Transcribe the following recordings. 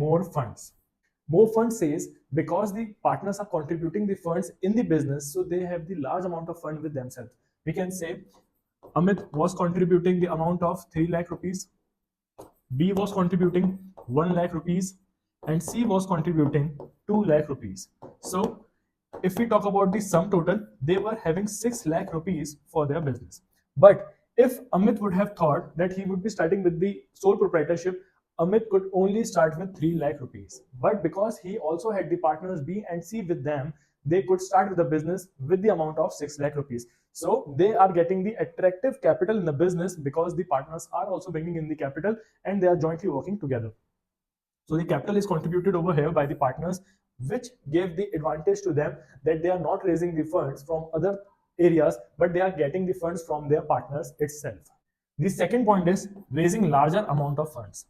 more funds. More funds says because the partners are contributing the funds in the business, so they have the large amount of fund with themselves. We can say Amit was contributing the amount of 3 lakh rupees, B was contributing 1 lakh rupees, and C was contributing 2 lakh rupees. So if we talk about the sum total, they were having 6 lakh rupees for their business. But if Amit would have thought that he would be starting with the sole proprietorship, Amit could only start with 3 lakh rupees. But because he also had the partners B and C with them, they could start with the business with the amount of 6 lakh rupees. So they are getting the attractive capital in the business because the partners are also bringing in the capital and they are jointly working together. So the capital is contributed over here by the partners, which gave the advantage to them that they are not raising the funds from other areas, but they are getting the funds from their partners itself. The second point is raising larger amount of funds.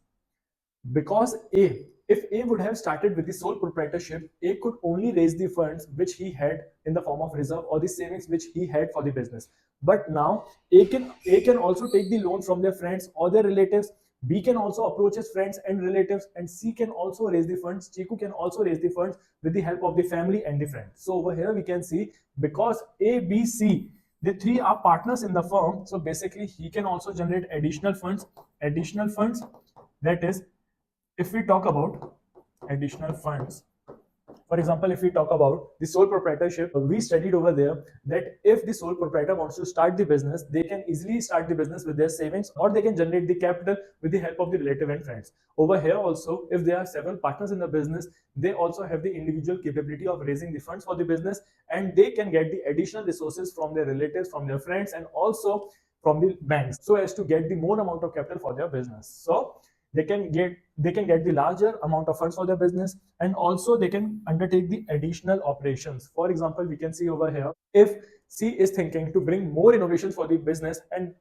Because if A would have started with the sole proprietorship, A could only raise the funds which he had in the form of reserve or the savings which he had for the business. But now A can also take the loan from their friends or their relatives. B can also approach his friends and relatives, and C can also raise the funds. Chiku can also raise the funds with the help of the family and the friends. So over here we can see because A, B, C, the three are partners in the firm. So basically he can also generate additional funds. That is, if we talk about additional funds, for example, if we talk about the sole proprietorship, we studied over there that if the sole proprietor wants to start the business, they can easily start the business with their savings, or they can generate the capital with the help of the relative and friends. Over here also, if there are several partners in the business, they also have the individual capability of raising the funds for the business, and they can get the additional resources from their relatives, from their friends, and also from the banks, so as to get the more amount of capital for their business. So they can get the larger amount of funds for their business, and also they can undertake the additional operations. For example, we can see over here, if C is thinking to bring more innovations for the business, and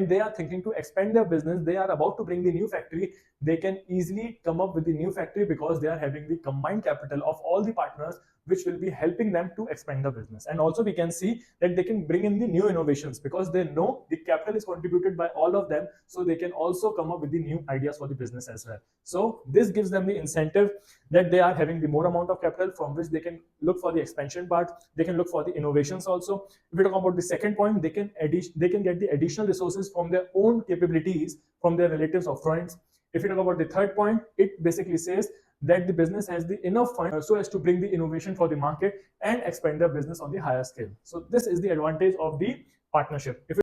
they are thinking to expand their business, they are about to bring the new factory, they can easily come up with the new factory because they are having the combined capital of all the partners, which will be helping them to expand the business. And also we can see that they can bring in the new innovations because they know the capital is contributed by all of them, so they can also come up with the new ideas for the business as well. So this gives them the incentive that they are having the more amount of capital from which they can look for the expansion part, they can look for the innovations also. If we talk about the second point, they can get the additional resources from their own capabilities, from their relatives or friends. If you talk about the third point, it basically says that the business has the enough funds so as to bring the innovation for the market and expand their business on the higher scale. So this is the advantage of the partnership. If